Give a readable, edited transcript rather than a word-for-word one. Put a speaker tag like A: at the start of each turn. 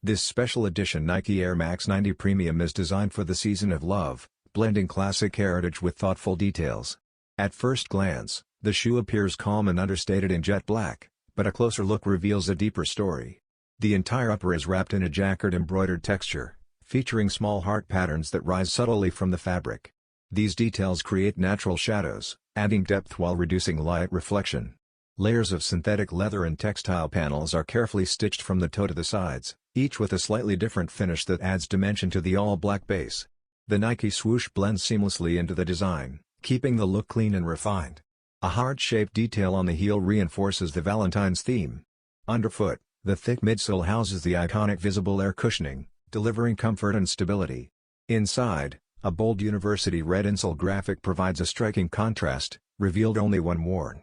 A: This special edition Nike Air Max 90 Premium is designed for the season of love, blending classic heritage with thoughtful details. At first glance, the shoe appears calm and understated in jet black, but a closer look reveals a deeper story. The entire upper is wrapped in a jacquard embroidered texture, featuring small heart patterns that rise subtly from the fabric. These details create natural shadows, adding depth while reducing light reflection. Layers of synthetic leather and textile panels are carefully stitched from the toe to the sides, each with a slightly different finish that adds dimension to the all-black base. The Nike Swoosh blends seamlessly into the design, keeping the look clean and refined. A heart-shaped detail on the heel reinforces the Valentine's theme. Underfoot, the thick midsole houses the iconic visible air cushioning, delivering comfort and stability. Inside, a bold university red insole graphic provides a striking contrast, revealed only when worn.